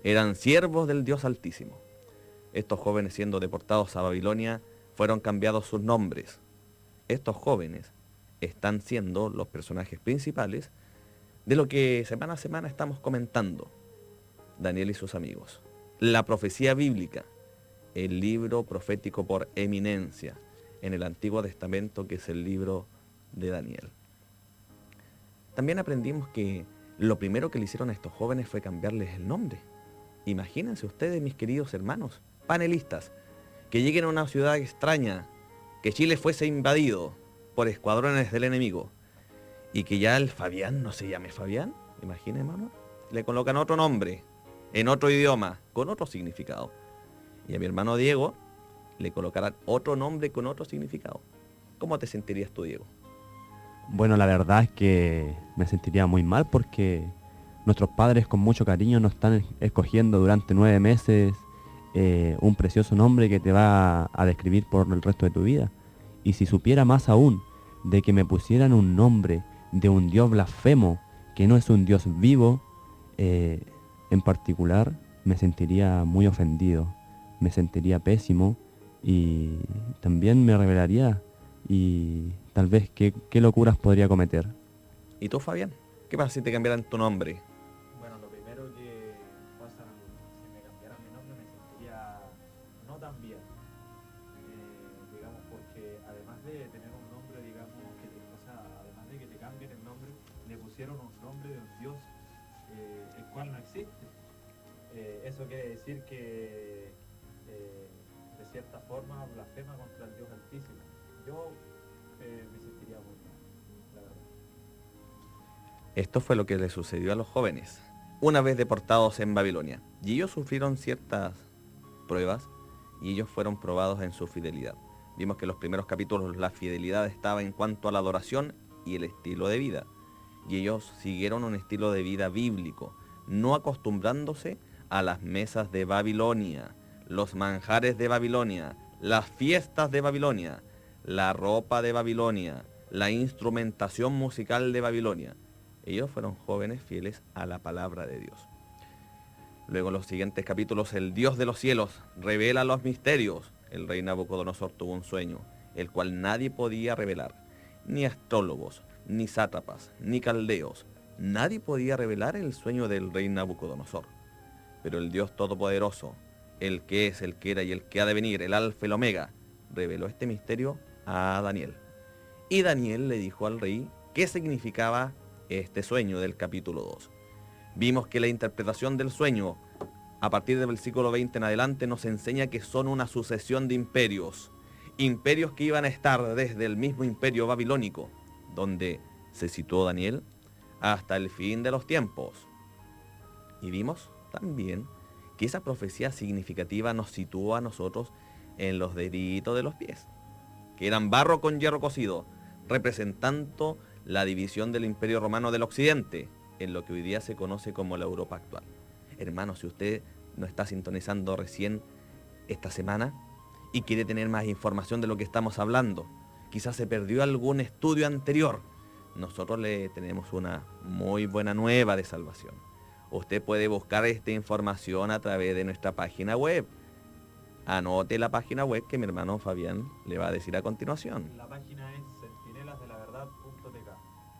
Eran siervos del Dios Altísimo. Estos jóvenes, siendo deportados a Babilonia, fueron cambiados sus nombres. Estos jóvenes están siendo los personajes principales de lo que semana a semana estamos comentando, Daniel y sus amigos. La profecía bíblica, el libro profético por eminencia en el Antiguo Testamento, que es el libro de Daniel. También aprendimos que lo primero que le hicieron a estos jóvenes fue cambiarles el nombre. Imagínense ustedes, mis queridos hermanos, panelistas, que lleguen a una ciudad extraña, que Chile fuese invadido por escuadrones del enemigo, y que ya el Fabián no se llame Fabián. Imaginen, hermano, le colocan otro nombre, en otro idioma, con otro significado. Y a mi hermano Diego le colocarán otro nombre con otro significado. ¿Cómo te sentirías tú, Diego? Bueno, la verdad es que me sentiría muy mal porque nuestros padres con mucho cariño nos están escogiendo durante 9 meses un precioso nombre que te va a describir por el resto de tu vida. Y si supiera más aún de que me pusieran un nombre de un Dios blasfemo, que no es un Dios vivo, en particular me sentiría muy ofendido, me sentiría pésimo y también me rebelaría y tal vez qué locuras podría cometer. ¿Y tú, Fabián? ¿Qué pasa si te cambiaran tu nombre? Bueno, lo primero que pasa, si me cambiaran mi nombre, me sentiría no tan bien. Digamos, porque además de tener un nombre, digamos, o sea, además de que te cambien el nombre, le pusieron un nombre de un Dios el cual no existe. Eso quiere decir que de cierta forma blasfema contra el Dios Altísimo. Yo me sentiría muy mal, la verdad. Esto fue lo que le sucedió a los jóvenes, una vez deportados en Babilonia. Y ellos sufrieron ciertas pruebas y ellos fueron probados en su fidelidad. Vimos que en los primeros capítulos la fidelidad estaba en cuanto a la adoración y el estilo de vida. Y ellos siguieron un estilo de vida bíblico, no acostumbrándose a las mesas de Babilonia, los manjares de Babilonia, las fiestas de Babilonia, la ropa de Babilonia, la instrumentación musical de Babilonia. Ellos fueron jóvenes fieles a la palabra de Dios. Luego en los siguientes capítulos, el Dios de los cielos revela los misterios. El rey Nabucodonosor tuvo un sueño, el cual nadie podía revelar, ni astrólogos, ni sátrapas, ni caldeos. Nadie podía revelar el sueño del rey Nabucodonosor. Pero el Dios Todopoderoso, el que es, el que era y el que ha de venir, el Alfa y el Omega, reveló este misterio a Daniel. Y Daniel le dijo al rey qué significaba este sueño del capítulo 2. Vimos que la interpretación del sueño, a partir del versículo 20 en adelante, nos enseña que son una sucesión de imperios. Imperios que iban a estar desde el mismo imperio babilónico, donde se situó Daniel, hasta el fin de los tiempos. Y vimos también que esa profecía significativa nos situó a nosotros en los deditos de los pies, que eran barro con hierro cocido, representando la división del Imperio Romano del Occidente, en lo que hoy día se conoce como la Europa actual. Hermano, si usted nos está sintonizando recién esta semana y quiere tener más información de lo que estamos hablando, quizás se perdió algún estudio anterior, nosotros le tenemos una muy buena nueva de salvación. Usted puede buscar esta información a través de nuestra página web. Anote la página web que mi hermano Fabián le va a decir a continuación. La página es centinelasdelaverdad.tk,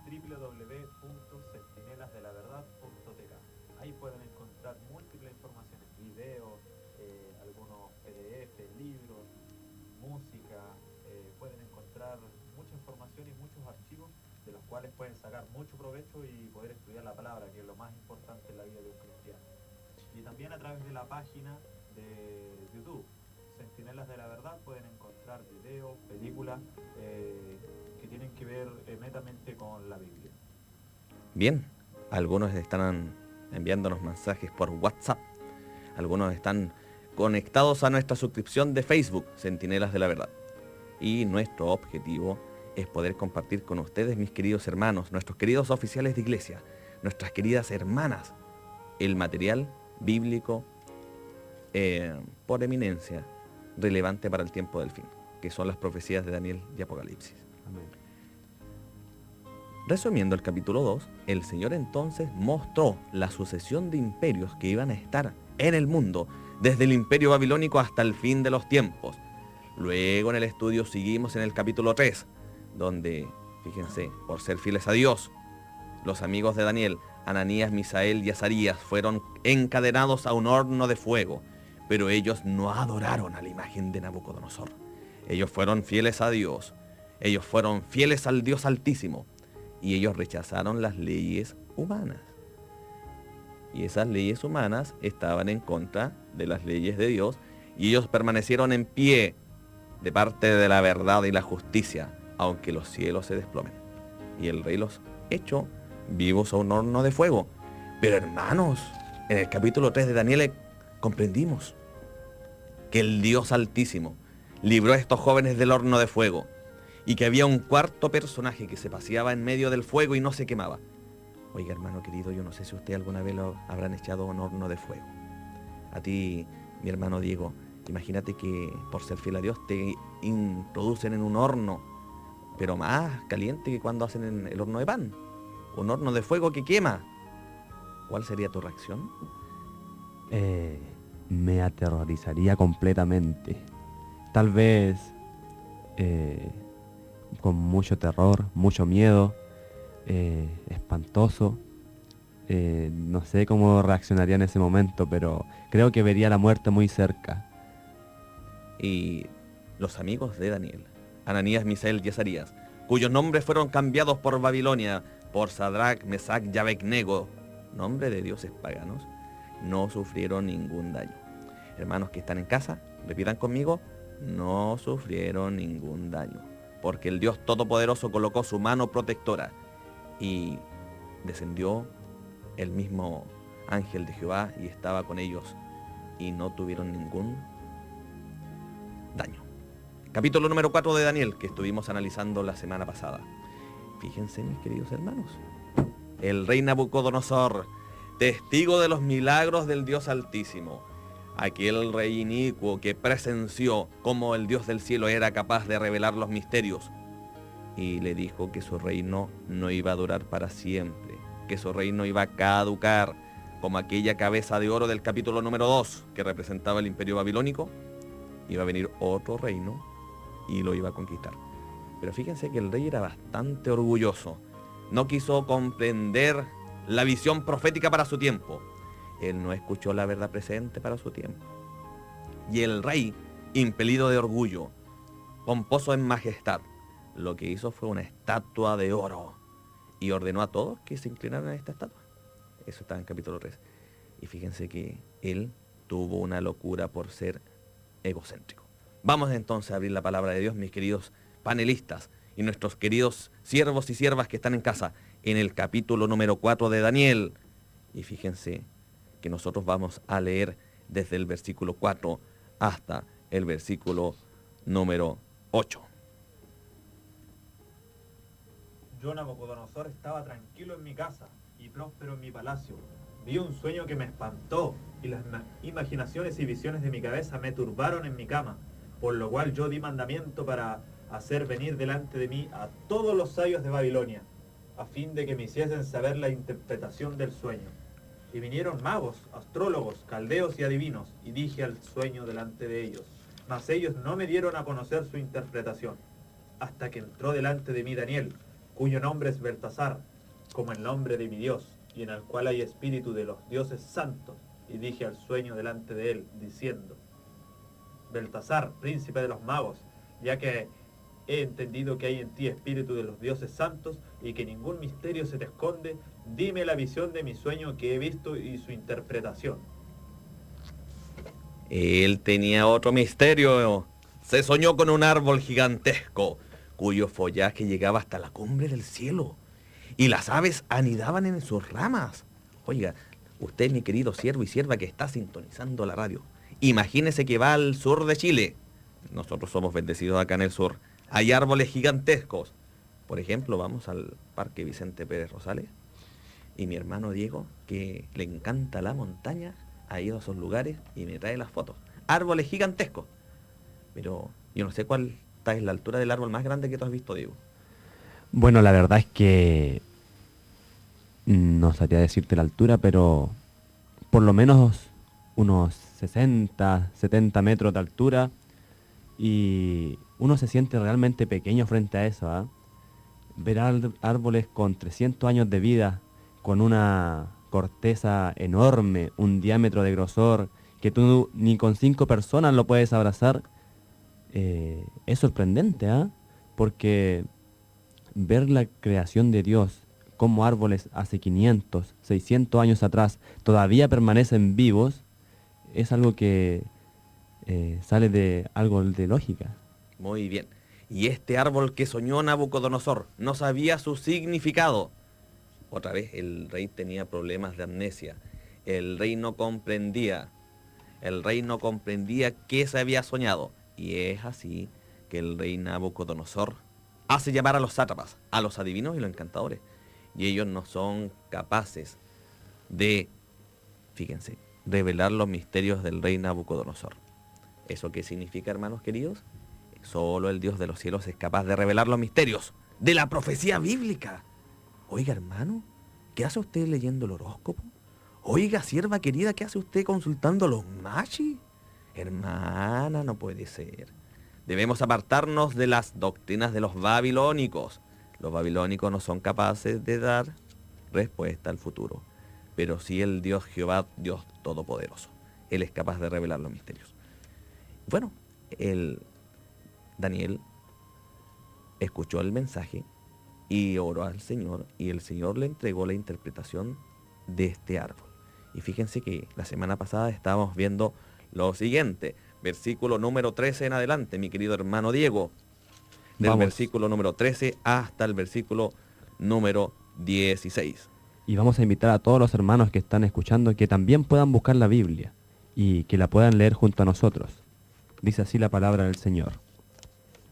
www.centinelasdelaverdad.tk. Ahí pueden encontrar múltiples informaciones, videos, algunos PDF, libros, música. Pueden encontrar mucha información y muchos archivos de los cuales pueden sacar mucho provecho y poder estudiar la palabra, que es lo más importante en la vida de un cristiano. Y también a través de la página de YouTube, Centinelas de la Verdad, pueden encontrar videos, películas que tienen que ver netamente con la Biblia. Bien, algunos están enviándonos mensajes por WhatsApp, algunos están conectados a nuestra suscripción de Facebook, Centinelas de la Verdad. Y nuestro objetivo es poder compartir con ustedes, mis queridos hermanos, nuestros queridos oficiales de iglesia, nuestras queridas hermanas, el material bíblico por eminencia relevante para el tiempo del fin, que son las profecías de Daniel y Apocalipsis. Amén. Resumiendo el capítulo 2, el Señor entonces mostró la sucesión de imperios que iban a estar en el mundo, desde el imperio babilónico hasta el fin de los tiempos. Luego en el estudio seguimos en el capítulo 3, donde, fíjense, por ser fieles a Dios, los amigos de Daniel, Ananías, Misael y Azarías, fueron encadenados a un horno de fuego, pero ellos no adoraron a la imagen de Nabucodonosor. Ellos fueron fieles a Dios, ellos fueron fieles al Dios Altísimo, y ellos rechazaron las leyes humanas. Y esas leyes humanas estaban en contra de las leyes de Dios, y ellos permanecieron en pie de parte de la verdad y la justicia, aunque los cielos se desplomen. Y el rey los echó vivos a un horno de fuego. Pero hermanos, en el capítulo 3 de Daniel comprendimos que el Dios Altísimo libró a estos jóvenes del horno de fuego, y que había un cuarto personaje que se paseaba en medio del fuego y no se quemaba. Oiga, hermano querido, yo no sé si usted alguna vez lo habrán echado a un horno de fuego. A ti, mi hermano Diego, imagínate que por ser fiel a Dios te introducen en un horno, pero más caliente que cuando hacen en el horno de pan. Un horno de fuego que quema. ¿Cuál sería tu reacción? Me aterrorizaría completamente. Tal vez con mucho terror, mucho miedo, espantoso. No sé cómo reaccionaría en ese momento, pero creo que vería la muerte muy cerca. Y los amigos de Daniel, Ananías, Misael y Azarías, cuyos nombres fueron cambiados por Babilonia por Sadrach, Mesach y Abednego, nombre de dioses paganos, no sufrieron ningún daño. Hermanos que están en casa, repitan conmigo, no sufrieron ningún daño, porque el Dios Todopoderoso colocó su mano protectora y descendió el mismo ángel de Jehová y estaba con ellos y no tuvieron ningún daño. Capítulo número 4 de Daniel, que estuvimos analizando la semana pasada. Fíjense, mis queridos hermanos, el rey Nabucodonosor, testigo de los milagros del Dios Altísimo, aquel rey inicuo que presenció cómo el Dios del cielo era capaz de revelar los misterios, y le dijo que su reino no iba a durar para siempre, que su reino iba a caducar, como aquella cabeza de oro del capítulo número 2, que representaba el imperio babilónico. Iba a venir otro reino y lo iba a conquistar. Pero fíjense que el rey era bastante orgulloso. No quiso comprender la visión profética para su tiempo. Él no escuchó la verdad presente para su tiempo. Y el rey, impelido de orgullo, pomposo en majestad, lo que hizo fue una estatua de oro. Y ordenó a todos que se inclinaran a esta estatua. Eso está en capítulo 3. Y fíjense que él tuvo una locura por ser egocéntrico. Vamos entonces a abrir la palabra de Dios, mis queridos panelistas y nuestros queridos siervos y siervas que están en casa, en el capítulo número 4 de Daniel. Y fíjense que nosotros vamos a leer desde el versículo 4 hasta el versículo número 8. Yo, Nabucodonosor, estaba tranquilo en mi casa y próspero en mi palacio. Vi un sueño que me espantó y las imaginaciones y visiones de mi cabeza me turbaron en mi cama, por lo cual yo di mandamiento para hacer venir delante de mí a todos los sabios de Babilonia, a fin de que me hiciesen saber la interpretación del sueño. Y vinieron magos, astrólogos, caldeos y adivinos, y dije al sueño delante de ellos, mas ellos no me dieron a conocer su interpretación, hasta que entró delante de mí Daniel, cuyo nombre es Beltasar, como el nombre de mi Dios, y en el cual hay espíritu de los dioses santos, y dije al sueño delante de él, diciendo, Beltasar, príncipe de los magos, ya que he entendido que hay en ti espíritu de los dioses santos, y que ningún misterio se te esconde, dime la visión de mi sueño que he visto y su interpretación. Él tenía otro misterio. Se soñó con un árbol gigantesco, cuyo follaje llegaba hasta la cumbre del cielo, y las aves anidaban en sus ramas. Oiga, usted, mi querido siervo y sierva que está sintonizando la radio, imagínese que va al sur de Chile. Nosotros somos bendecidos acá en el sur. Hay árboles gigantescos. Por ejemplo, vamos al Parque Vicente Pérez Rosales, y mi hermano Diego, que le encanta la montaña, ha ido a esos lugares y me trae las fotos. Árboles gigantescos. Pero yo no sé cuál es la altura del árbol más grande que tú has visto, Diego. Bueno, la verdad es que no sabría decirte la altura, pero por lo menos unos 60, 70 metros de altura y uno se siente realmente pequeño frente a eso, ¿ah? Ver árboles con 300 años de vida, con una corteza enorme, un diámetro de grosor, que tú ni con 5 personas lo puedes abrazar, es sorprendente, ¿ah? Porque ver la creación de Dios, como árboles hace 500, 600 años atrás todavía permanecen vivos, es algo que sale de algo de lógica. Muy bien. Y este árbol que soñó Nabucodonosor no sabía su significado. Otra vez, el rey tenía problemas de amnesia. El rey no comprendía. El rey no comprendía qué se había soñado. Y es así que el rey Nabucodonosor hace llamar a los sátrapas, a los adivinos y los encantadores. Y ellos no son capaces de, fíjense, revelar los misterios del rey Nabucodonosor. ¿Eso qué significa, hermanos queridos? Solo el Dios de los cielos es capaz de revelar los misterios de la profecía bíblica. Oiga, hermano, ¿qué hace usted leyendo el horóscopo? Oiga, sierva querida, ¿qué hace usted consultando los machis? Hermana, no puede ser. Debemos apartarnos de las doctrinas de los babilónicos. Los babilónicos no son capaces de dar respuesta al futuro, pero sí el Dios Jehová, Dios Todopoderoso. Él es capaz de revelar los misterios. Bueno, el Daniel escuchó el mensaje y oró al Señor, y el Señor le entregó la interpretación de este árbol. Y fíjense que la semana pasada estábamos viendo lo siguiente, versículo número 13 en adelante, mi querido hermano Diego, del Vamos. versículo número 13 hasta el versículo número 16. Y vamos a invitar a todos los hermanos que están escuchando que también puedan buscar la Biblia y que la puedan leer junto a nosotros. Dice así la palabra del Señor.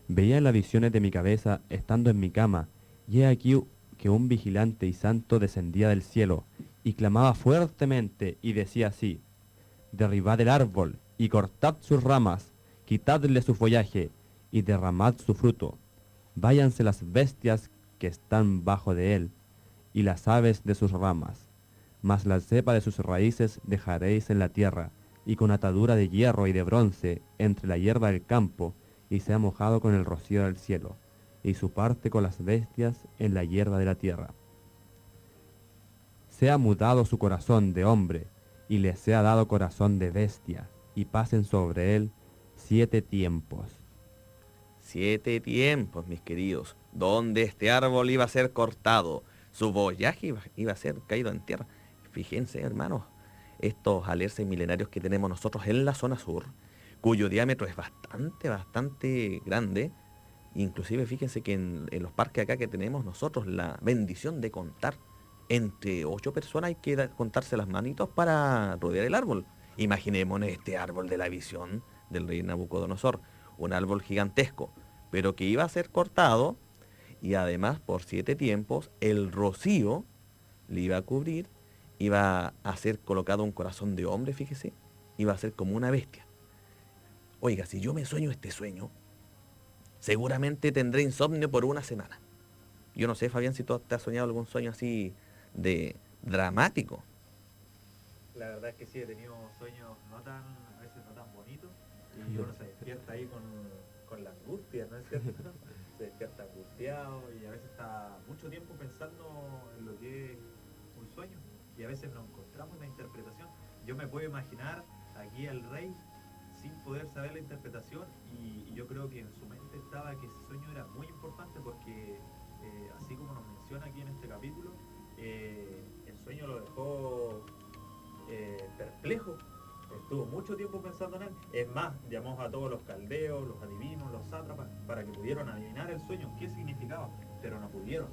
Veía las visiones de mi cabeza estando en mi cama, y he aquí que un vigilante y santo descendía del cielo, y clamaba fuertemente, y decía así: derribad el árbol, y cortad sus ramas, quitadle su follaje, y derramad su fruto. Váyanse las bestias que están bajo de él, y las aves de sus ramas. Mas la cepa de sus raíces dejaréis en la tierra, y con atadura de hierro y de bronce entre la hierba del campo, y sea mojado con el rocío del cielo, y su parte con las bestias en la hierba de la tierra. Sea mudado su corazón de hombre, y le sea dado corazón de bestia, y pasen sobre él 7 tiempos. 7 tiempos, mis queridos, donde este árbol iba a ser cortado, su follaje iba a ser caído en tierra. Fíjense, hermanos, estos alerces milenarios que tenemos nosotros en la zona sur, cuyo diámetro es bastante grande. Inclusive fíjense que en los parques acá que tenemos nosotros la bendición de contar entre 8 personas, hay que contarse las manitos para rodear el árbol. Imaginémonos este árbol de la visión del rey Nabucodonosor, un árbol gigantesco, pero que iba a ser cortado, y además por 7 tiempos el rocío le iba a cubrir, iba a ser colocado un corazón de hombre, fíjese, iba a ser como una bestia. Oiga, si yo me sueño este sueño, seguramente tendré insomnio por una semana. Yo no sé, Fabián, si tú te has soñado algún sueño así de dramático. La verdad es que sí, he tenido sueños a veces no tan bonitos, y uno se despierta ahí con la angustia, ¿no es cierto? Se despierta angustiado y a veces está mucho tiempo pensando en lo que es un sueño, y a veces no encontramos la interpretación. Yo me puedo imaginar aquí al rey sin poder saber la interpretación, y yo creo que en su mente estaba que ese sueño era muy importante porque, así como nos menciona aquí en este capítulo, el sueño lo dejó perplejo. Estuvo mucho tiempo pensando en él. Es más, llamó a todos los caldeos, los adivinos, los sátrapas, para que pudieran adivinar el sueño, qué significaba, pero no pudieron.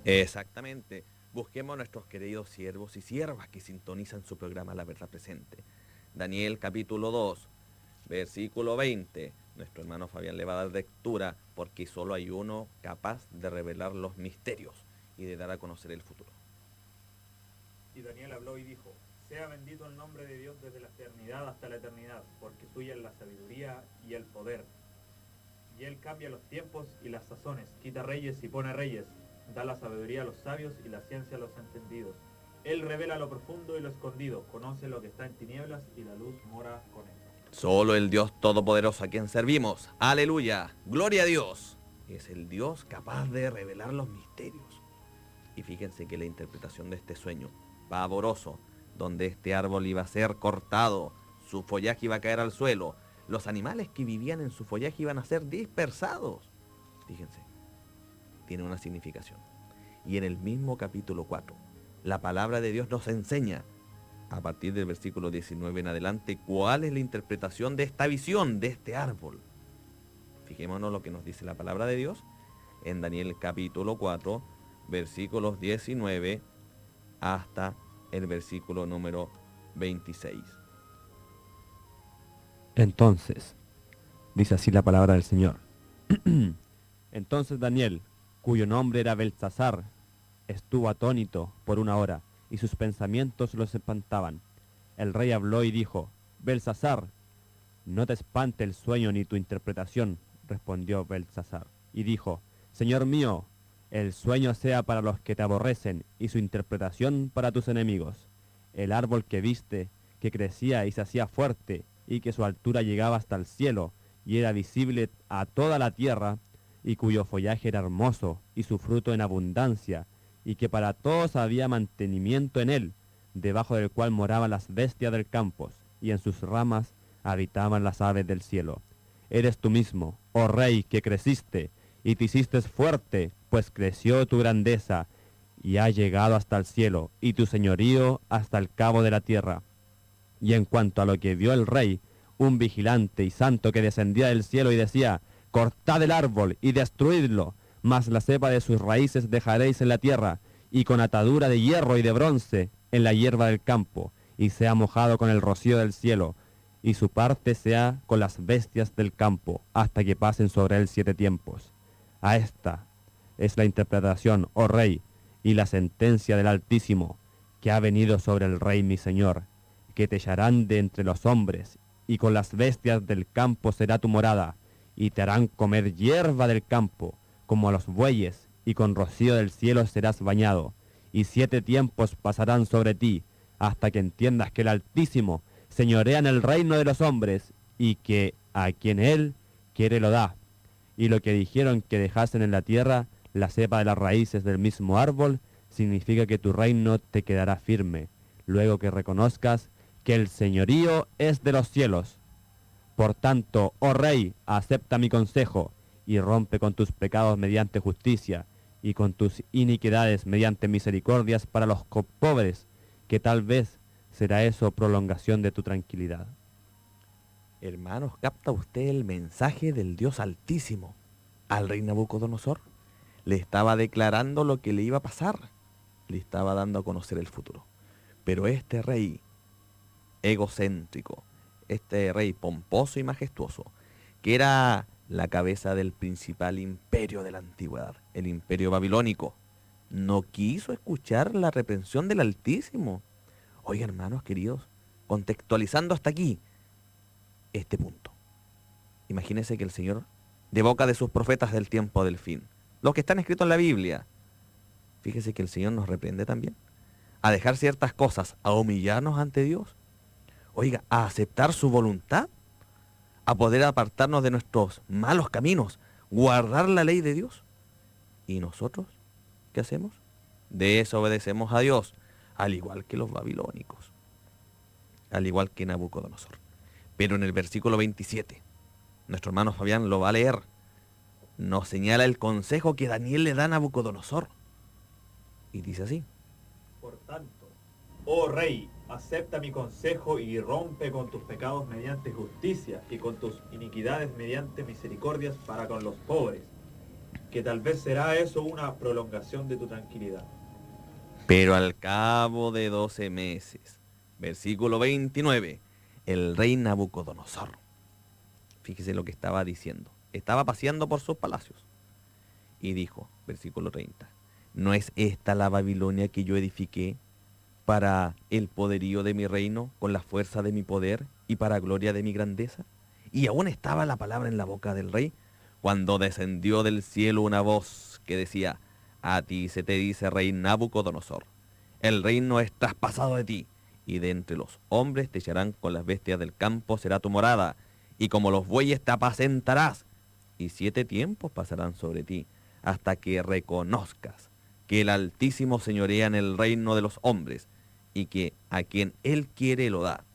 Exactamente. Busquemos a nuestros queridos siervos y siervas que sintonizan su programa La Verdad Presente. Daniel capítulo 2, versículo 20. Nuestro hermano Fabián le va a dar lectura, porque solo hay uno capaz de revelar los misterios y de dar a conocer el futuro. Y Daniel habló y dijo: sea bendito el nombre de Dios desde la eternidad hasta la eternidad, porque suya es la sabiduría y el poder. Y él cambia los tiempos y las sazones, quita reyes y pone reyes, da la sabiduría a los sabios y la ciencia a los entendidos. Él revela lo profundo y lo escondido, conoce lo que está en tinieblas y la luz mora con él. Solo el Dios Todopoderoso a quien servimos, aleluya, gloria a Dios, es el Dios capaz de revelar los misterios. Y fíjense que la interpretación de este sueño pavoroso, donde este árbol iba a ser cortado, su follaje iba a caer al suelo, los animales que vivían en su follaje iban a ser dispersados. Fíjense, tiene una significación. Y en el mismo capítulo 4, la palabra de Dios nos enseña, a partir del versículo 19 en adelante, cuál es la interpretación de esta visión, de este árbol. Fijémonos lo que nos dice la palabra de Dios en Daniel capítulo 4, versículos 19 hasta el versículo número 26. Entonces, dice así la palabra del Señor. Entonces Daniel, cuyo nombre era Beltsasar, estuvo atónito por una hora, y sus pensamientos los espantaban. El rey habló y dijo: Beltsasar, no te espante el sueño ni tu interpretación, respondió Beltsasar, y dijo: Señor mío, el sueño sea para los que te aborrecen, y su interpretación para tus enemigos. El árbol que viste, que crecía y se hacía fuerte, y que su altura llegaba hasta el cielo, y era visible a toda la tierra, y cuyo follaje era hermoso, y su fruto en abundancia, y que para todos había mantenimiento en él, debajo del cual moraban las bestias del campo, y en sus ramas habitaban las aves del cielo. Eres tú mismo, oh rey, que creciste, y te hiciste fuerte, pues creció tu grandeza, y ha llegado hasta el cielo, y tu señorío hasta el cabo de la tierra. Y en cuanto a lo que vio el rey, un vigilante y santo que descendía del cielo y decía: Cortad el árbol y destruidlo, mas la cepa de sus raíces dejaréis en la tierra, y con atadura de hierro y de bronce en la hierba del campo, y sea mojado con el rocío del cielo, y su parte sea con las bestias del campo, hasta que pasen sobre él 7 tiempos. A esta es la interpretación, oh rey, y la sentencia del Altísimo, que ha venido sobre el rey mi señor, que te echarán de entre los hombres, y con las bestias del campo será tu morada, y te harán comer hierba del campo, como a los bueyes, y con rocío del cielo serás bañado, y 7 tiempos pasarán sobre ti, hasta que entiendas que el Altísimo señorea en el reino de los hombres, y que a quien él quiere lo da. Y lo que dijeron que dejasen en la tierra, la cepa de las raíces del mismo árbol, significa que tu reino te quedará firme, luego que reconozcas que el señorío es de los cielos. Por tanto, oh rey, acepta mi consejo, y rompe con tus pecados mediante justicia, y con tus iniquidades mediante misericordias para los pobres, que tal vez será eso prolongación de tu tranquilidad. Hermanos, ¿capta usted el mensaje del Dios Altísimo al rey Nabucodonosor? Le estaba declarando lo que le iba a pasar, le estaba dando a conocer el futuro. Pero este rey egocéntrico, este rey pomposo y majestuoso, que era la cabeza del principal imperio de la antigüedad, el imperio babilónico, no quiso escuchar la reprensión del Altísimo. Oigan, hermanos queridos, contextualizando hasta aquí este punto. Imagínense que el Señor, de boca de sus profetas del tiempo del fin, los que están escritos en la Biblia, fíjese que el Señor nos reprende también a dejar ciertas cosas, a humillarnos ante Dios, oiga, a aceptar su voluntad, a poder apartarnos de nuestros malos caminos, guardar la ley de Dios. ¿Y nosotros qué hacemos? Desobedecemos a Dios, al igual que los babilónicos, al igual que Nabucodonosor. Pero en el versículo 27, nuestro hermano Fabián lo va a leer, nos señala el consejo que Daniel le da a Nabucodonosor. Y dice así: Por tanto, oh rey, acepta mi consejo y rompe con tus pecados mediante justicia y con tus iniquidades mediante misericordias para con los pobres, que tal vez será eso una prolongación de tu tranquilidad. Pero al cabo de 12 meses, versículo 29, el rey Nabucodonosor, fíjese lo que estaba diciendo, estaba paseando por sus palacios y dijo, versículo 30, ¿no es esta la Babilonia que yo edifiqué para el poderío de mi reino, con la fuerza de mi poder y para gloria de mi grandeza? Y aún estaba la palabra en la boca del rey, cuando descendió del cielo una voz que decía: a ti se te dice, rey Nabucodonosor, el reino es traspasado de ti, y de entre los hombres te echarán con las bestias del campo, será tu morada, y como los bueyes te apacentarás, y 7 tiempos pasarán sobre ti, hasta que reconozcas que el Altísimo señorea en el reino de los hombres, y que a quien Él quiere lo da.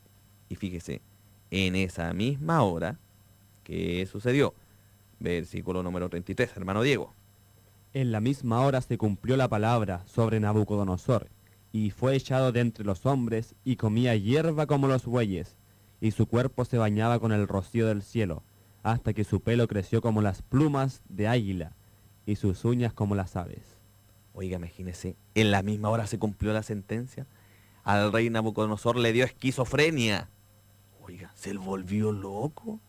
Y fíjese, en esa misma hora, ¿qué sucedió? Versículo número 33, hermano Diego. En la misma hora se cumplió la palabra sobre Nabucodonosor, y fue echado de entre los hombres, y comía hierba como los bueyes, y su cuerpo se bañaba con el rocío del cielo, hasta que su pelo creció como las plumas de águila, y sus uñas como las aves. Oiga, imagínese, en la misma hora se cumplió la sentencia. Al rey Nabucodonosor le dio esquizofrenia. Oiga, se volvió loco.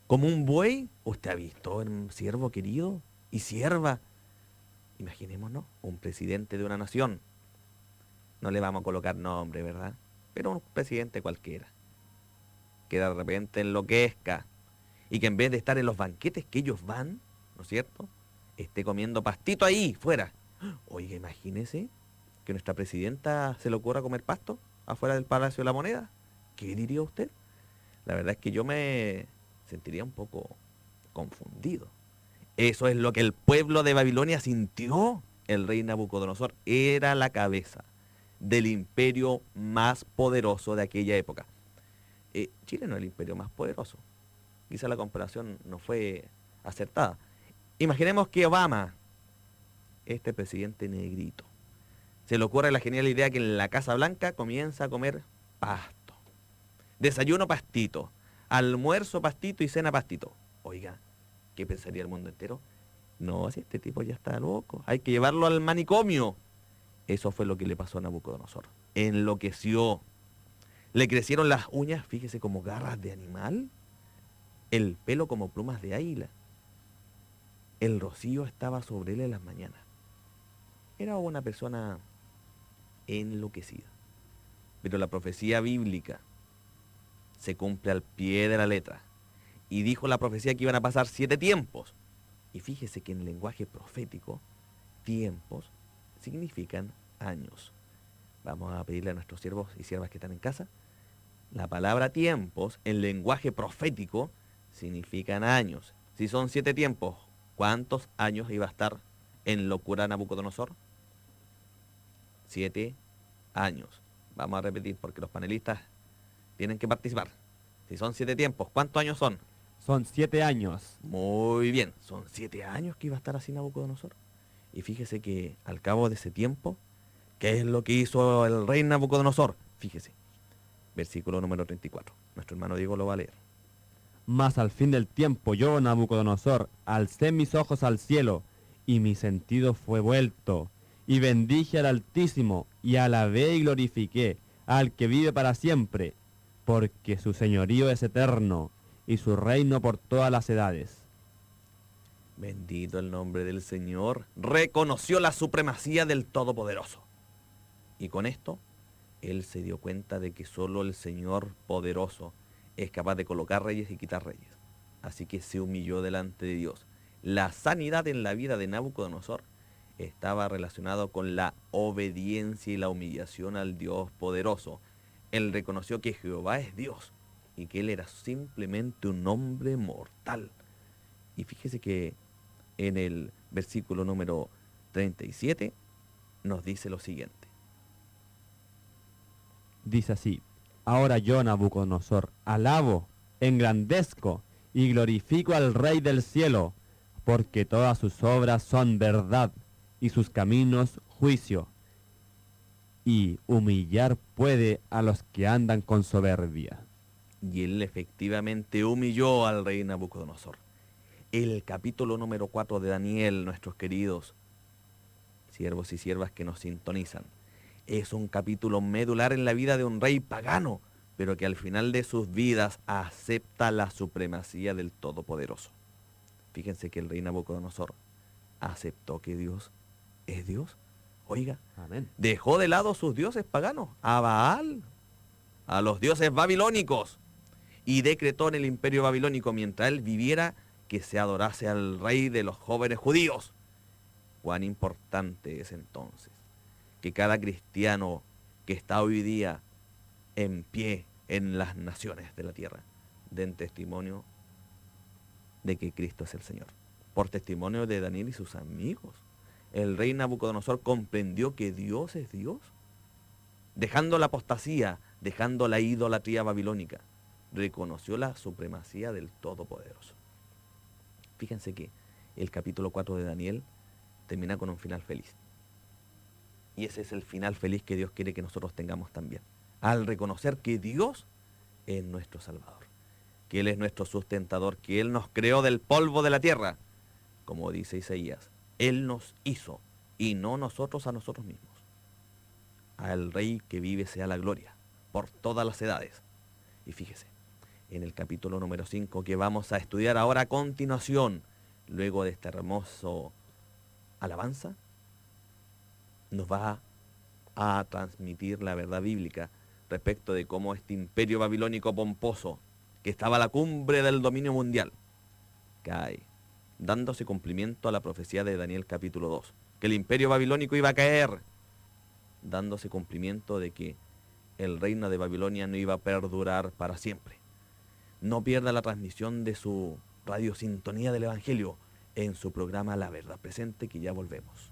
Como un buey. ¿Usted ha visto un siervo querido? Y sierva. Imaginémonos, un presidente de una nación. No le vamos a colocar nombre, ¿verdad? Pero un presidente cualquiera. Que de repente enloquezca. Y que en vez de estar en los banquetes que ellos van, ¿no es cierto?, esté comiendo pastito ahí, fuera. Oiga, imagínese que nuestra presidenta se le ocurra comer pasto afuera del Palacio de la Moneda. ¿Qué diría usted? La verdad es que yo me sentiría un poco confundido. Eso es lo que el pueblo de Babilonia sintió. El rey Nabucodonosor era la cabeza del imperio más poderoso de aquella época. Chile no es el imperio más poderoso. Quizá la comparación no fue acertada. Imaginemos que Obama, este presidente negrito, se le ocurre la genial idea que en la Casa Blanca comienza a comer pasto. Desayuno pastito, almuerzo pastito y cena pastito. Oiga, ¿qué pensaría el mundo entero? No, si este tipo ya está loco, hay que llevarlo al manicomio. Eso fue lo que le pasó a Nabucodonosor. Enloqueció. Le crecieron las uñas, fíjese, como garras de animal. El pelo como plumas de águila. El rocío estaba sobre él en las mañanas. Era una persona enloquecida. Pero la profecía bíblica se cumple al pie de la letra. Y dijo la profecía que iban a pasar 7 tiempos. Y fíjese que en lenguaje profético, tiempos significan años. Vamos a pedirle a nuestros siervos y siervas que están en casa. La palabra tiempos en lenguaje profético significan años. Si son 7 tiempos, ¿cuántos años iba a estar en locura Nabucodonosor? 7 años. Vamos a repetir porque los panelistas tienen que participar. Si son 7 tiempos, ¿cuántos años son? Son 7 años. Muy bien, son 7 años que iba a estar así Nabucodonosor. Y fíjese que al cabo de ese tiempo, ¿qué es lo que hizo el rey Nabucodonosor? Fíjese, versículo número 34. Nuestro hermano Diego lo va a leer. Mas al fin del tiempo yo, Nabucodonosor, alcé mis ojos al cielo, y mi sentido fue vuelto, y bendije al Altísimo, y alabé y glorifiqué al que vive para siempre, porque su señorío es eterno, y su reino por todas las edades. Bendito el nombre del Señor. Reconoció la supremacía del Todopoderoso. Y con esto, él se dio cuenta de que solo el Señor poderoso es capaz de colocar reyes y quitar reyes. Así que se humilló delante de Dios. La sanidad en la vida de Nabucodonosor estaba relacionado con la obediencia y la humillación al Dios poderoso. Él reconoció que Jehová es Dios y que él era simplemente un hombre mortal. Y fíjese que en el versículo número 37 nos dice lo siguiente. Dice así: ahora yo, Nabucodonosor, alabo, engrandezco y glorifico al Rey del cielo, porque todas sus obras son verdad y sus caminos juicio, y humillar puede a los que andan con soberbia. Y él efectivamente humilló al rey Nabucodonosor. El capítulo número 4 de Daniel, nuestros queridos siervos y siervas que nos sintonizan, es un capítulo medular en la vida de un rey pagano, pero que al final de sus vidas acepta la supremacía del Todopoderoso. Fíjense que el rey Nabucodonosor aceptó que Dios es Dios. Oiga, Amén. dejó de lado sus dioses paganos, a Baal, a los dioses babilónicos, y decretó en el imperio babilónico, mientras él viviera, que se adorase al rey de los jóvenes judíos. Cuán importante es entonces que cada cristiano que está hoy día en pie en las naciones de la tierra den testimonio de que Cristo es el Señor. Por testimonio de Daniel y sus amigos, el rey Nabucodonosor comprendió que Dios es Dios, dejando la apostasía, dejando la idolatría babilónica, reconoció la supremacía del Todopoderoso. Fíjense que el capítulo 4 de Daniel termina con un final feliz. Y ese es el final feliz que Dios quiere que nosotros tengamos también. Al reconocer que Dios es nuestro Salvador, que Él es nuestro sustentador, que Él nos creó del polvo de la tierra. Como dice Isaías, Él nos hizo y no nosotros a nosotros mismos. Al Rey que vive sea la gloria por todas las edades. Y fíjese, en el capítulo número 5 que vamos a estudiar ahora a continuación, luego de este hermoso alabanza, nos va a transmitir la verdad bíblica respecto de cómo este imperio babilónico pomposo, que estaba a la cumbre del dominio mundial, cae, dándose cumplimiento a la profecía de Daniel capítulo 2, que el imperio babilónico iba a caer, dándose cumplimiento de que el reino de Babilonia no iba a perdurar para siempre. No pierda la transmisión de su radiosintonía del Evangelio en su programa La Verdad Presente, que ya volvemos.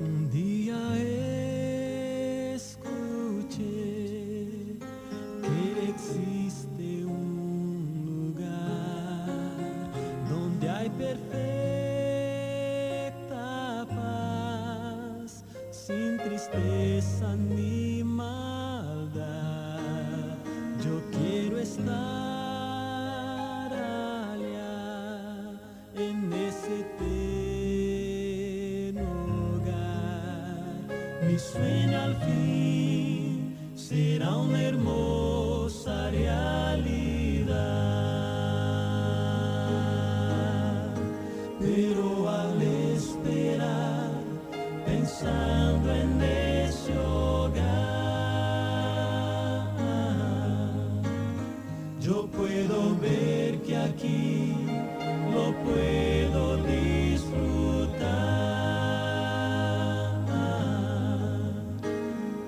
Un día escuché que existe un lugar donde hay perfecta paz, sin tristeza ni maldad. Yo quiero estar allá en ese eterno hogar. Mi sueño al fin será una hermosa realidad, pero al esperar, pensando en ese hogar, yo puedo ver que aquí lo puedo disfrutar.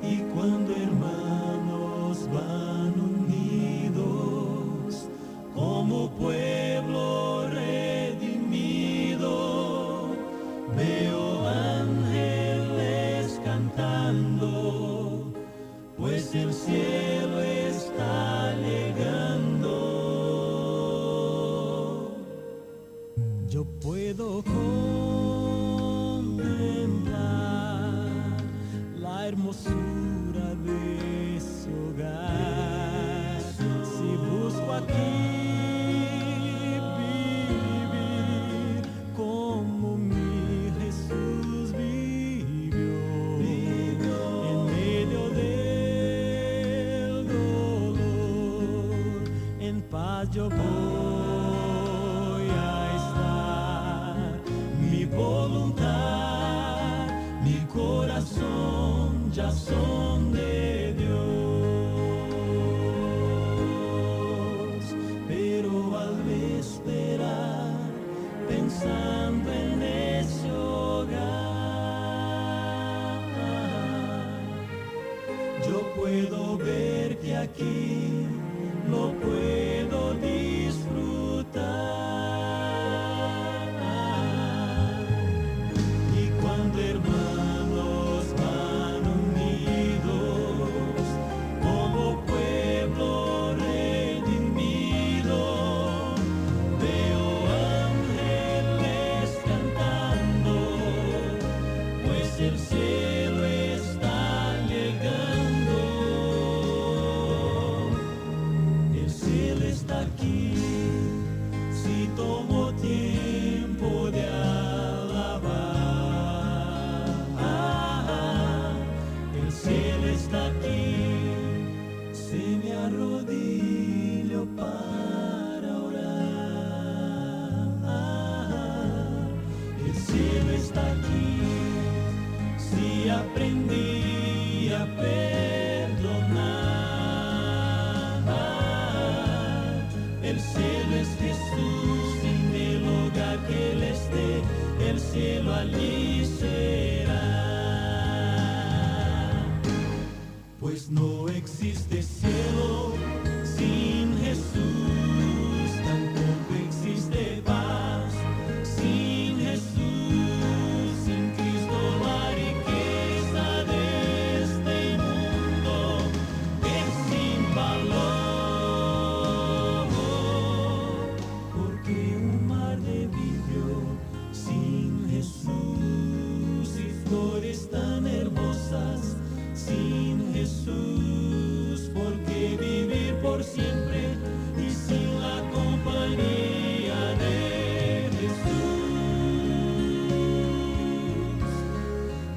Y cuando hermanos van unidos como pueblo redimido, veo ángeles cantando, pues el cielo está llegando. Yo puedo contemplar la hermosura de ese hogar. Si busco aquí vivir como mi Jesús vivió, en medio del dolor, en paz yo voy a estar. Mi voluntad, mi corazón ya son de Dios, pero al esperar, pensando en ese hogar, yo puedo ver que aquí lo puedo disfrutar. Y cuando hermanos van unidos como pueblo redimido, veo ángeles cantando, pues el cielo está llegando. El cielo está aquí, si tomo tiempo de alabar. El cielo está aquí, si me arrodillo para orar. El cielo está aquí, si aprendí a perdonar. el cielo allí será. Pues no existe cielo sin Jesús, tampoco existe paz sin Jesús, sin Cristo la riqueza de este mundo es sin valor, porque un mar de vidrio sin Jesús y flores tan hermosas sin Jesús, porque vivir por siempre y sin la compañía de Jesús.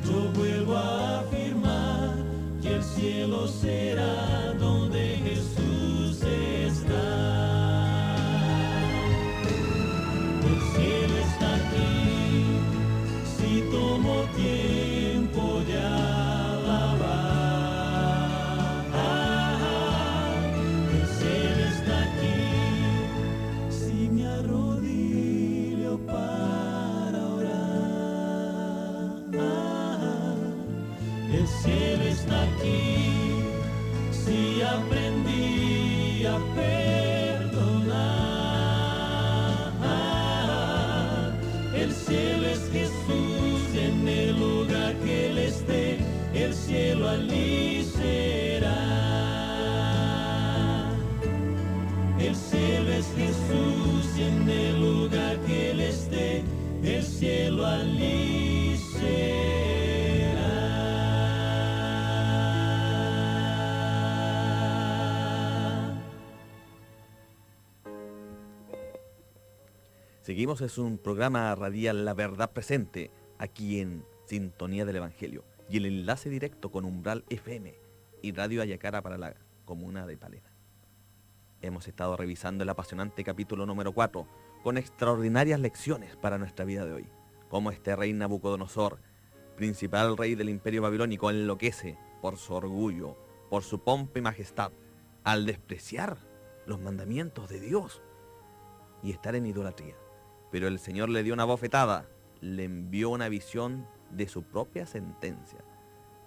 Yo vuelvo a afirmar que el cielo será donde Jesús está. El cielo está aquí si tomo tiempo de alabar. El cielo está aquí si me arrodillo para orar. El cielo está aquí si aprendí a perdonar. El cielo es Jesús en el lugar que Él esté, el cielo allí será. El cielo es Jesús y en el lugar que Él esté, el cielo allí será. Seguimos, es un programa radial La Verdad Presente, aquí en Sintonía del Evangelio, y el enlace directo con Umbral FM y Radio Ayacara para la comuna de Palena. Hemos estado revisando el apasionante capítulo número 4, con extraordinarias lecciones para nuestra vida de hoy. Cómo este rey Nabucodonosor, principal rey del imperio babilónico, enloquece por su orgullo, por su pompa y majestad, al despreciar los mandamientos de Dios y estar en idolatría. Pero el Señor le dio una bofetada, le envió una visión de su propia sentencia.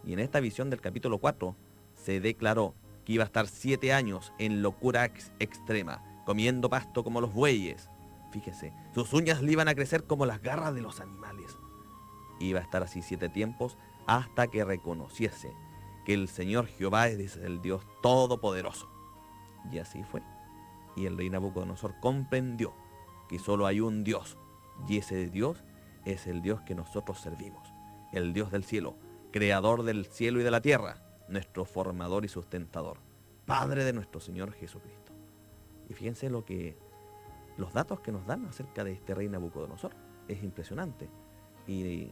Y en esta visión del capítulo 4 se declaró que iba a estar 7 años en locura extrema, comiendo pasto como los bueyes. Fíjese, sus uñas le iban a crecer como las garras de los animales. Iba a estar así 7 tiempos hasta que reconociese que el Señor Jehová es el Dios Todopoderoso. Y así fue. Y el rey Nabucodonosor comprendió que solo hay un Dios, y ese Dios es el Dios que nosotros servimos, el Dios del cielo, creador del cielo y de la tierra, nuestro formador y sustentador, Padre de nuestro Señor Jesucristo. Y fíjense los datos que nos dan acerca de este rey Nabucodonosor, es impresionante. Y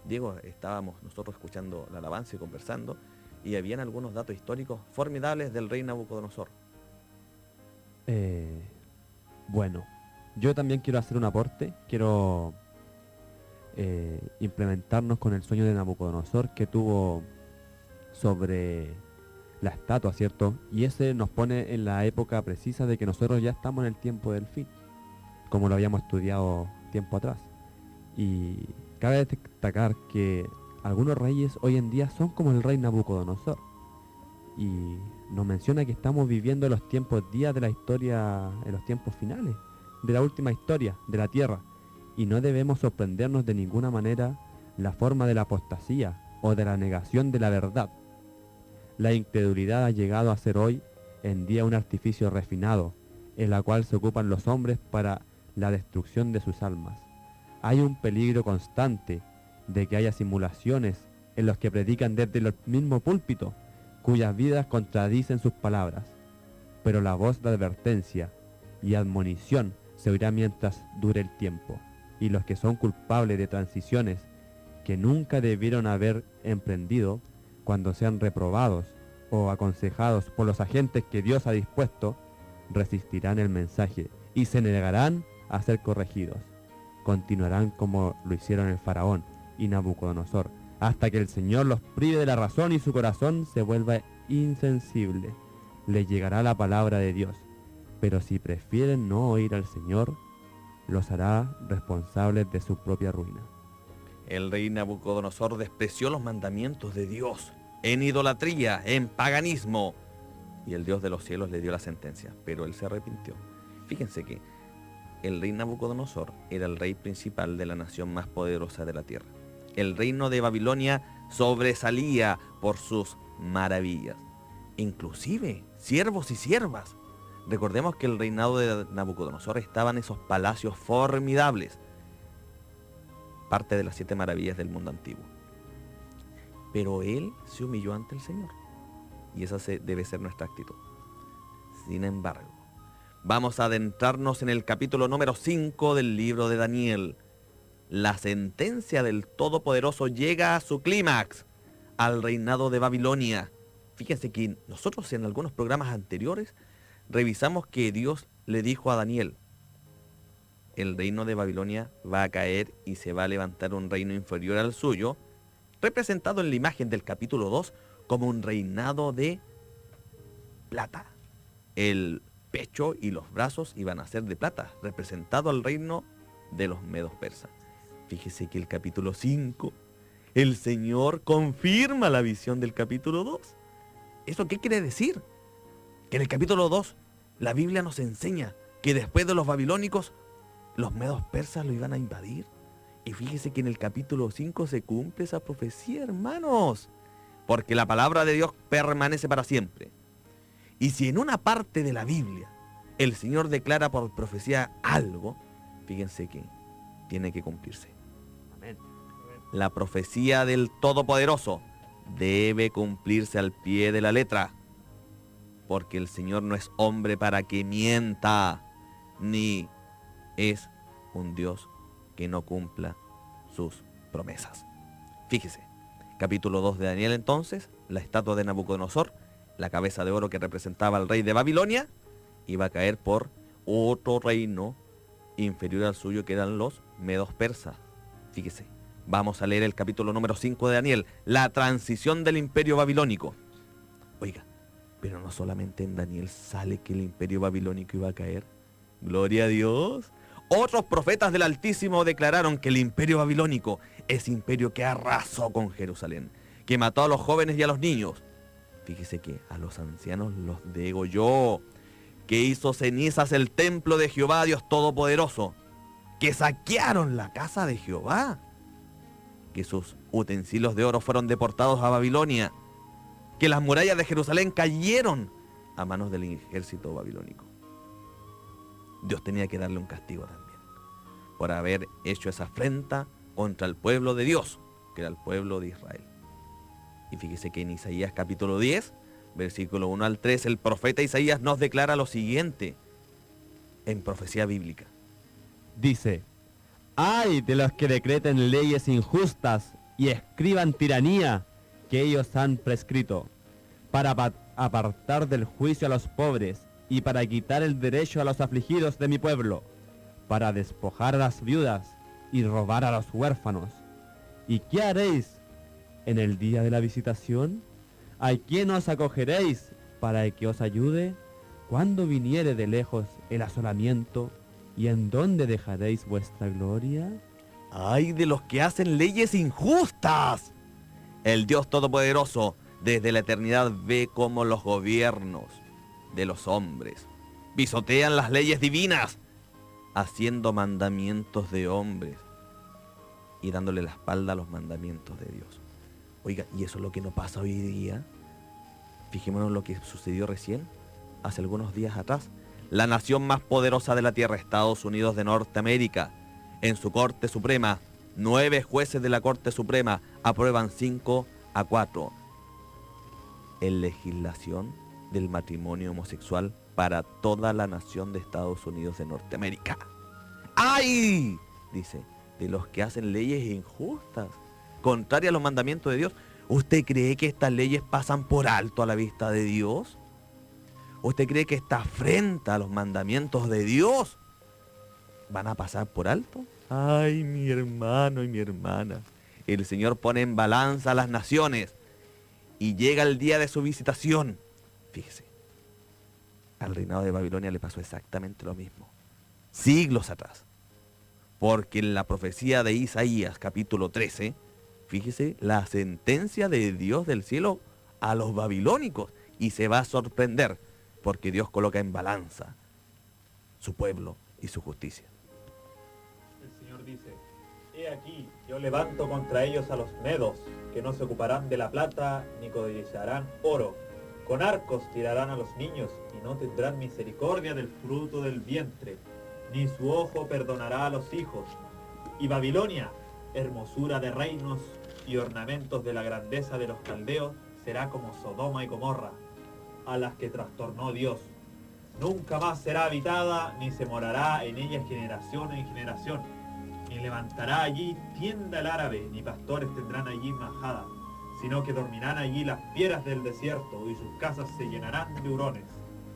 Diego, estábamos nosotros escuchando la alabanza y conversando, y habían algunos datos históricos formidables del rey Nabucodonosor. Bueno, yo también quiero hacer un aporte, quiero implementarnos con el sueño de Nabucodonosor que tuvo sobre la estatua, ¿cierto? Y ese nos pone en la época precisa de que nosotros ya estamos en el tiempo del fin, como lo habíamos estudiado tiempo atrás. Y cabe destacar que algunos reyes hoy en día son como el rey Nabucodonosor. Y nos menciona que estamos viviendo los tiempos días de la historia, en los tiempos finales, de la última historia de la tierra. Y no debemos sorprendernos de ninguna manera la forma de la apostasía o de la negación de la verdad. La incredulidad ha llegado a ser hoy en día un artificio refinado, en la cual se ocupan los hombres para la destrucción de sus almas. Hay un peligro constante de que haya simulaciones en los que predican desde el mismo púlpito, cuyas vidas contradicen sus palabras. Pero la voz de advertencia y admonición se oirá mientras dure el tiempo, y los que son culpables de transiciones que nunca debieron haber emprendido, cuando sean reprobados o aconsejados por los agentes que Dios ha dispuesto, resistirán el mensaje y se negarán a ser corregidos. Continuarán como lo hicieron el faraón y Nabucodonosor, hasta que el Señor los prive de la razón y su corazón se vuelva insensible. Les llegará la palabra de Dios, pero si prefieren no oír al Señor, los hará responsables de su propia ruina. El rey Nabucodonosor despreció los mandamientos de Dios en idolatría, en paganismo, y el Dios de los cielos le dio la sentencia, pero él se arrepintió. Fíjense que el rey Nabucodonosor era el rey principal de la nación más poderosa de la tierra. El reino de Babilonia sobresalía por sus maravillas, inclusive siervos y siervas. Recordemos que el reinado de Nabucodonosor estaba en esos palacios formidables, parte de las 7 maravillas del mundo antiguo. Pero él se humilló ante el Señor, y esa debe ser nuestra actitud. Sin embargo, vamos a adentrarnos en el capítulo número 5 del libro de Daniel. La sentencia del Todopoderoso llega a su clímax, al reinado de Babilonia. Fíjense que nosotros en algunos programas anteriores revisamos que Dios le dijo a Daniel: el reino de Babilonia va a caer y se va a levantar un reino inferior al suyo, representado en la imagen del capítulo 2 como un reinado de plata. El pecho y los brazos iban a ser de plata, representado al reino de los medos persas. Fíjese que el capítulo 5, el Señor confirma la visión del capítulo 2. ¿Eso qué quiere decir? Que en el capítulo 2 la Biblia nos enseña que después de los babilónicos, los medos persas lo iban a invadir. Y fíjese que en el capítulo 5 se cumple esa profecía, hermanos. Porque la palabra de Dios permanece para siempre. Y si en una parte de la Biblia el Señor declara por profecía algo, fíjense que tiene que cumplirse. Amén. La profecía del Todopoderoso debe cumplirse al pie de la letra. Porque el Señor no es hombre para que mienta, ni es un Dios que no cumpla sus promesas. Fíjese, capítulo 2 de Daniel entonces, la estatua de Nabucodonosor, la cabeza de oro que representaba al rey de Babilonia, iba a caer por otro reino inferior al suyo, que eran los medos persas. Fíjese, vamos a leer el capítulo número 5 de Daniel, la transición del imperio babilónico. Oiga, pero no solamente en Daniel sale que el imperio babilónico iba a caer. ¡Gloria a Dios! Otros profetas del Altísimo declararon que el imperio babilónico es imperio que arrasó con Jerusalén, que mató a los jóvenes y a los niños. Fíjese que a los ancianos los degolló, que hizo cenizas el templo de Jehová Dios Todopoderoso, que saquearon la casa de Jehová, que sus utensilios de oro fueron deportados a Babilonia, que las murallas de Jerusalén cayeron a manos del ejército babilónico. Dios tenía que darle un castigo también por haber hecho esa afrenta contra el pueblo de Dios, que era el pueblo de Israel. Y fíjese que en Isaías capítulo 10, versículo 1 al 3, el profeta Isaías nos declara lo siguiente en profecía bíblica. Dice: ¡ay de los que decreten leyes injustas y escriban tiranía que ellos han prescrito, para apartar del juicio a los pobres y para quitar el derecho a los afligidos de mi pueblo, para despojar a las viudas y robar a los huérfanos? ¿Y qué haréis en el día de la visitación? ¿A quién os acogeréis para que os ayude? ¿Cuándo viniere de lejos el asolamiento? ¿Y en dónde dejaréis vuestra gloria? ¡Ay de los que hacen leyes injustas! El Dios Todopoderoso desde la eternidad ve cómo los gobiernos de los hombres pisotean las leyes divinas, haciendo mandamientos de hombres y dándole la espalda a los mandamientos de Dios. Oiga, ¿y eso es lo que nos pasa hoy día? Fijémonos lo que sucedió recién, hace algunos días atrás. La nación más poderosa de la tierra, Estados Unidos de Norteamérica, en su Corte Suprema, 9 jueces de la Corte Suprema aprueban 5-4 en legislación del matrimonio homosexual para toda la nación de Estados Unidos de Norteamérica. ¡Ay! Dice, de los que hacen leyes injustas, contrarias a los mandamientos de Dios. ¿Usted cree que estas leyes pasan por alto a la vista de Dios? ¿Usted cree que esta afrenta a los mandamientos de Dios van a pasar por alto? Ay, mi hermano y mi hermana. El Señor pone en balanza a las naciones y llega el día de su visitación. Fíjese, al reinado de Babilonia le pasó exactamente lo mismo, siglos atrás. Porque en la profecía de Isaías, capítulo 13, fíjese la sentencia de Dios del cielo a los babilónicos. Y se va a sorprender, porque Dios coloca en balanza su pueblo y su justicia. El Señor dice: He aquí, yo levanto contra ellos a los medos, que no se ocuparán de la plata, ni codiciarán oro. Con arcos tirarán a los niños, y no tendrán misericordia del fruto del vientre, ni su ojo perdonará a los hijos. Y Babilonia, hermosura de reinos y ornamentos de la grandeza de los caldeos, será como Sodoma y Gomorra, a las que trastornó Dios. Nunca más será habitada, ni se morará en ella generación en generación. Ni levantará allí tienda el árabe, ni pastores tendrán allí majada, sino que dormirán allí las fieras del desierto, y sus casas se llenarán de hurones.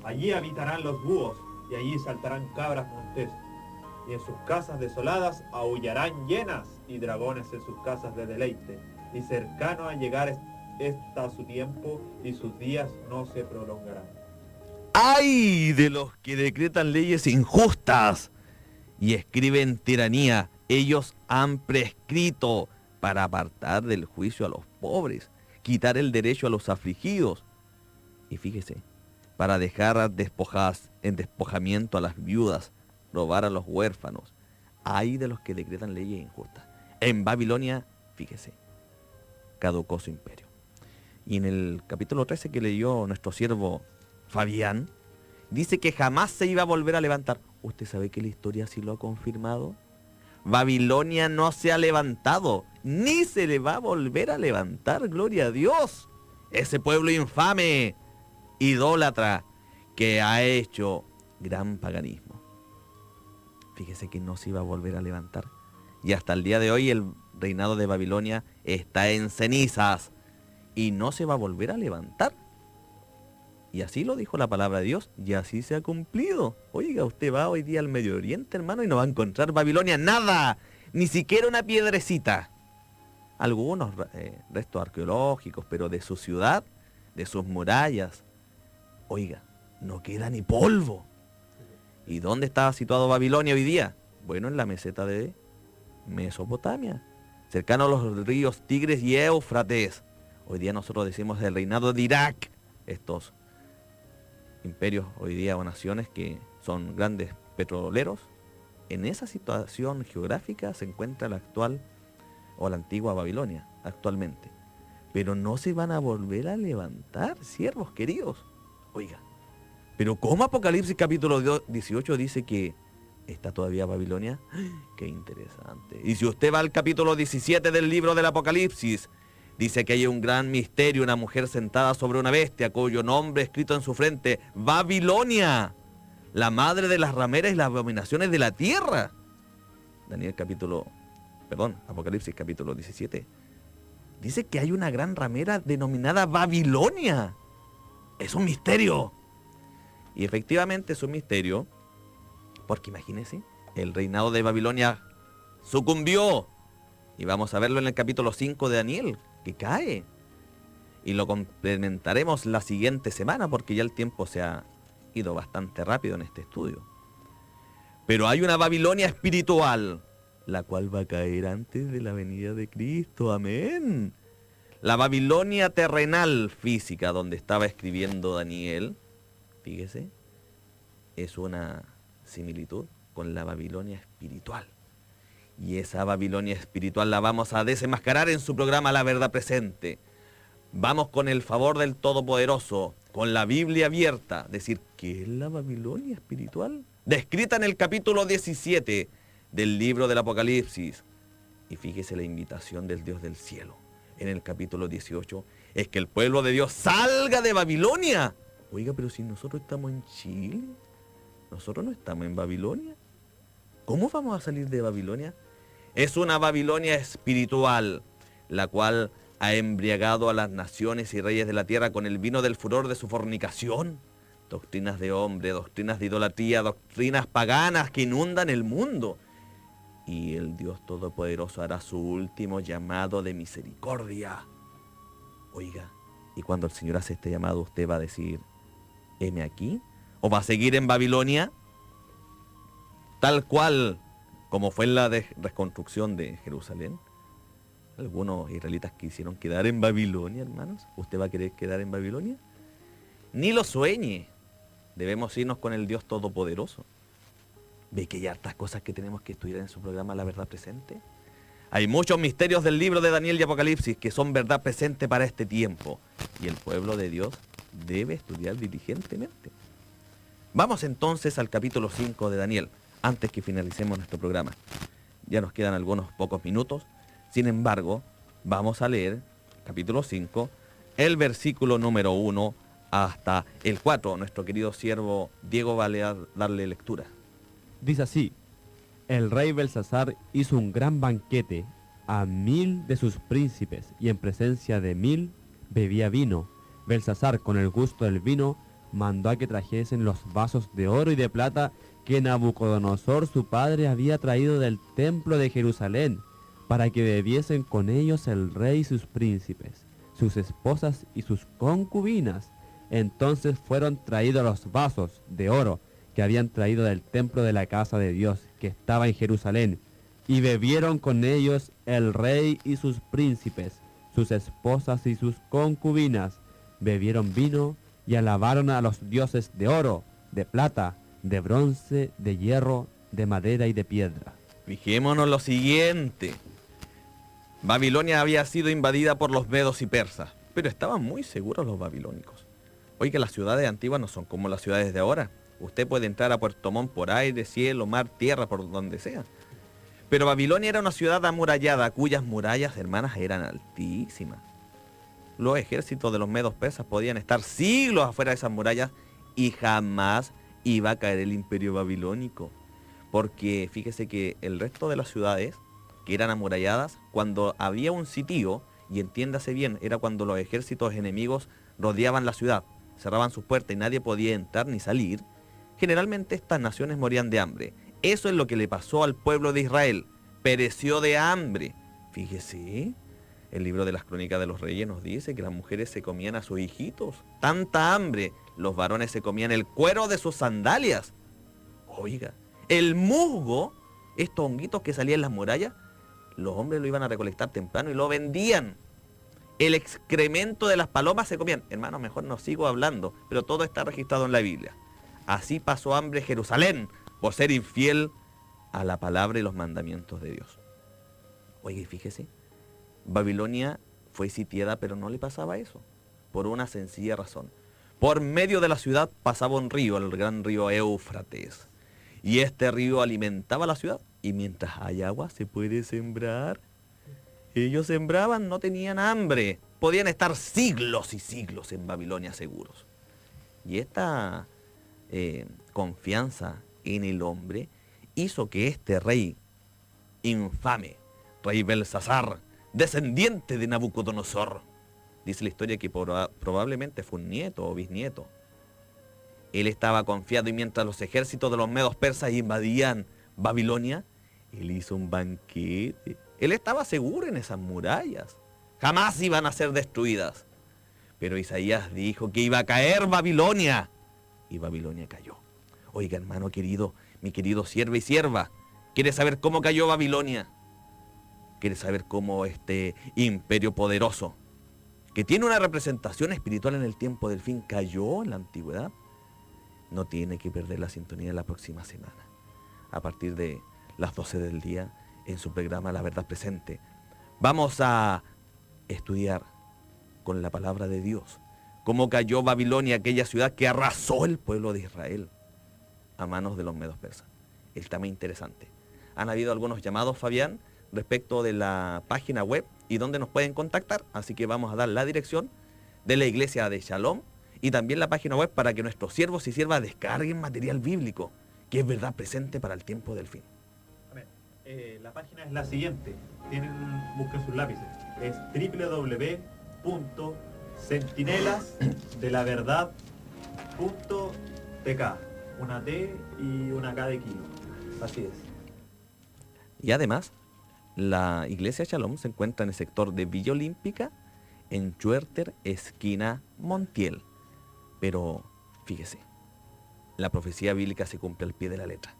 Allí habitarán los búhos, y allí saltarán cabras montés. Y en sus casas desoladas aullarán hienas, y dragones en sus casas de deleite. Y cercano a llegar está su tiempo, y sus días no se prolongarán. ¡Ay de los que decretan leyes injustas y escriben tiranía! Ellos han prescrito para apartar del juicio a los pobres, quitar el derecho a los afligidos. Y fíjese, para dejar en despojamiento a las viudas, robar a los huérfanos. ¡Ay de los que decretan leyes injustas! En Babilonia, fíjese, caducó su imperio. Y en el capítulo 13 que leyó nuestro siervo Fabián, dice que jamás se iba a volver a levantar. ¿Usted sabe que la historia sí lo ha confirmado? Babilonia no se ha levantado, ni se le va a volver a levantar, gloria a Dios. Ese pueblo infame, idólatra, que ha hecho gran paganismo. Fíjese que no se iba a volver a levantar. Y hasta el día de hoy el reinado de Babilonia está en cenizas y no se va a volver a levantar. Y así lo dijo la palabra de Dios, y así se ha cumplido. Oiga, usted va hoy día al Medio Oriente, hermano, y no va a encontrar Babilonia nada, ni siquiera una piedrecita. Algunos restos arqueológicos, pero de su ciudad, de sus murallas, oiga, no queda ni polvo. ¿Y dónde estaba situado Babilonia hoy día? Bueno, en la meseta de Mesopotamia, cercano a los ríos Tigres y Éufrates. Hoy día nosotros decimos el reinado de Irak. Estos imperios hoy día o naciones que son grandes petroleros, en esa situación geográfica se encuentra la actual o la antigua Babilonia actualmente. Pero no se van a volver a levantar, siervos queridos. Oiga, pero ¿cómo Apocalipsis capítulo 18 dice que está todavía Babilonia? ¡Qué interesante! Y si usted va al capítulo 17 del libro del Apocalipsis, dice que hay un gran misterio, una mujer sentada sobre una bestia, cuyo nombre escrito en su frente, Babilonia, la madre de las rameras y las abominaciones de la tierra. Apocalipsis capítulo 17. Dice que hay una gran ramera denominada Babilonia. Es un misterio. Y efectivamente es un misterio, porque imagínense, el reinado de Babilonia sucumbió. Y vamos a verlo en el capítulo 5 de Daniel, que cae. Y lo complementaremos la siguiente semana, porque ya el tiempo se ha ido bastante rápido en este estudio. Pero hay una Babilonia espiritual, la cual va a caer antes de la venida de Cristo. Amén. La Babilonia terrenal, física, donde estaba escribiendo Daniel, fíjese, es una similitud con la Babilonia espiritual. Y esa Babilonia espiritual la vamos a desenmascarar en su programa La Verdad Presente. Vamos con el favor del Todopoderoso, con la Biblia abierta, decir, ¿qué es la Babilonia espiritual? Descrita en el capítulo 17 del libro del Apocalipsis. Y fíjese la invitación del Dios del cielo. En el capítulo 18 es que el pueblo de Dios salga de Babilonia. Oiga, pero si nosotros estamos en Chile, nosotros no estamos en Babilonia. ¿Cómo vamos a salir de Babilonia? Es una Babilonia espiritual, la cual ha embriagado a las naciones y reyes de la tierra con el vino del furor de su fornicación. Doctrinas de hombre, doctrinas de idolatría, doctrinas paganas que inundan el mundo. Y el Dios Todopoderoso hará su último llamado de misericordia. Oiga, y cuando el Señor hace este llamado, usted va a decir, heme aquí, o va a seguir en Babilonia, tal cual como fue en la reconstrucción de Jerusalén. Algunos israelitas quisieron quedar en Babilonia, hermanos. ¿Usted va a querer quedar en Babilonia? Ni lo sueñe. Debemos irnos con el Dios Todopoderoso. ¿Ve que hay hartas cosas que tenemos que estudiar en su programa La Verdad Presente? Hay muchos misterios del libro de Daniel y Apocalipsis que son verdad presente para este tiempo. Y el pueblo de Dios debe estudiar diligentemente. Vamos entonces al capítulo 5 de Daniel, antes que finalicemos nuestro programa. Ya nos quedan algunos pocos minutos. Sin embargo, vamos a leer, capítulo 5, el versículo número 1 hasta el 4. Nuestro querido siervo Diego va a darle lectura. Dice así: el rey Belsasar hizo un gran banquete a 1000 de sus príncipes, y en presencia de 1000 bebía vino. Belsasar, con el gusto del vino, mandó a que trajesen los vasos de oro y de plata que Nabucodonosor su padre había traído del templo de Jerusalén, para que bebiesen con ellos el rey y sus príncipes, sus esposas y sus concubinas. Entonces fueron traídos los vasos de oro que habían traído del templo de la casa de Dios, que estaba en Jerusalén, y bebieron con ellos el rey y sus príncipes, sus esposas y sus concubinas. Bebieron vino y alabaron a los dioses de oro, de plata, de bronce, de hierro, de madera y de piedra. Fijémonos lo siguiente. Babilonia había sido invadida por los medos y persas, pero estaban muy seguros los babilónicos. Hoy que las ciudades antiguas no son como las ciudades de ahora. Usted puede entrar a Puerto Montt por aire, cielo, mar, tierra, por donde sea. Pero Babilonia era una ciudad amurallada, cuyas murallas, hermanas, eran altísimas. Los ejércitos de los medos persas podían estar siglos afuera de esas murallas y jamás iba a caer el imperio babilónico. Porque fíjese que el resto de las ciudades que eran amuralladas, cuando había un sitio, y entiéndase bien, era cuando los ejércitos enemigos rodeaban la ciudad, cerraban sus puertas y nadie podía entrar ni salir, generalmente estas naciones morían de hambre. Eso es lo que le pasó al pueblo de Israel. Pereció de hambre. Fíjese, el libro de las Crónicas de los Reyes nos dice que las mujeres se comían a sus hijitos. Tanta hambre. Los varones se comían el cuero de sus sandalias. Oiga, el musgo, estos honguitos que salían en las murallas, los hombres lo iban a recolectar temprano y lo vendían. El excremento de las palomas se comían. Hermano, mejor no sigo hablando, pero todo está registrado en la Biblia. Así pasó hambre Jerusalén por ser infiel a la palabra y los mandamientos de Dios. Oye, fíjese, Babilonia fue sitiada, pero no le pasaba eso, por una sencilla razón. Por medio de la ciudad pasaba un río, el gran río Éufrates, y este río alimentaba la ciudad, y mientras hay agua se puede sembrar. Ellos sembraban, no tenían hambre, podían estar siglos y siglos en Babilonia seguros. Y esta confianza en el hombre hizo que este rey infame, rey Belsasar, descendiente de Nabucodonosor, dice la historia que probablemente fue un nieto o bisnieto, él estaba confiado, y mientras los ejércitos de los medos persas invadían Babilonia, él hizo un banquete. Él estaba seguro en esas murallas, jamás iban a ser destruidas. Pero Isaías dijo que iba a caer Babilonia, y Babilonia cayó. Oiga, hermano querido, mi querido siervo y sierva, ¿quiere saber cómo cayó Babilonia? ¿Quiere saber cómo este imperio poderoso, que tiene una representación espiritual en el tiempo del fin, cayó en la antigüedad? No tiene que perder la sintonía la próxima semana, a partir de las 12 del día, en su programa La Verdad Presente. Vamos a estudiar con la palabra de Dios cómo cayó Babilonia, aquella ciudad que arrasó el pueblo de Israel a manos de los medos persas. El tema interesante. Han habido algunos llamados, Fabián, respecto de la página web y dónde nos pueden contactar, así que vamos a dar la dirección de la iglesia de Shalom y también la página web para que nuestros siervos y siervas descarguen material bíblico, que es verdad presente para el tiempo del fin. La página es la siguiente, busquen sus lápices, es www.centinelasdelaverdad.tk, una T y una K de kilo, así es. Y además, la iglesia Shalom se encuentra en el sector de Villa Olímpica, en Schwerter, esquina Montiel. Pero, fíjese, la profecía bíblica se cumple al pie de la letra.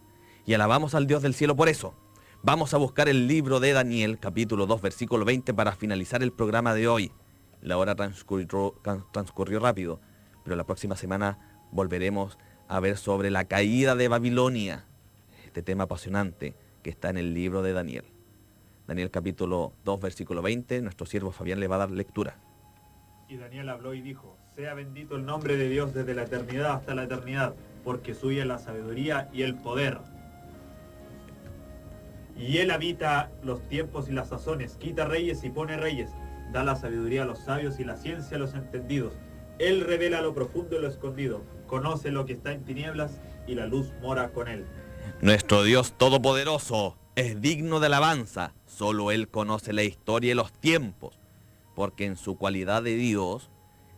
Y alabamos al Dios del cielo por eso. Vamos a buscar el libro de Daniel, capítulo 2, versículo 20, para finalizar el programa de hoy. La hora transcurrió rápido, pero la próxima semana volveremos a ver sobre la caída de Babilonia, este tema apasionante que está en el libro de Daniel. Daniel capítulo 2, versículo 20, nuestro siervo Fabián le va a dar lectura. Y Daniel habló y dijo: sea bendito el nombre de Dios desde la eternidad hasta la eternidad, porque suya es la sabiduría y el poder. Y él habita los tiempos y las sazones, quita reyes y pone reyes, da la sabiduría a los sabios y la ciencia a los entendidos. Él revela lo profundo y lo escondido, conoce lo que está en tinieblas y la luz mora con él. Nuestro Dios todopoderoso es digno de alabanza, solo Él conoce la historia y los tiempos, porque en su cualidad de Dios,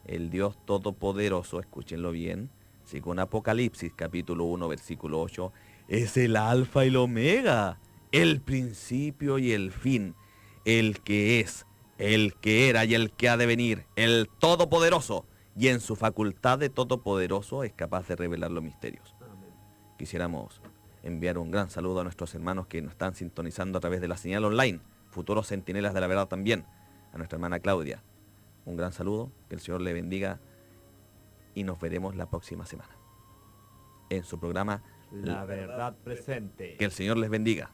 el Dios todopoderoso, escúchenlo bien, según Apocalipsis capítulo 1 versículo 8, es el alfa y el omega, el principio y el fin, el que es, el que era y el que ha de venir, el todopoderoso, y en su facultad de todopoderoso es capaz de revelar los misterios. Quisiéramos enviar un gran saludo a nuestros hermanos que nos están sintonizando a través de la señal online, futuros centinelas de la verdad también, a nuestra hermana Claudia. Un gran saludo, que el Señor le bendiga y nos veremos la próxima semana en su programa La verdad presente. Que el Señor les bendiga.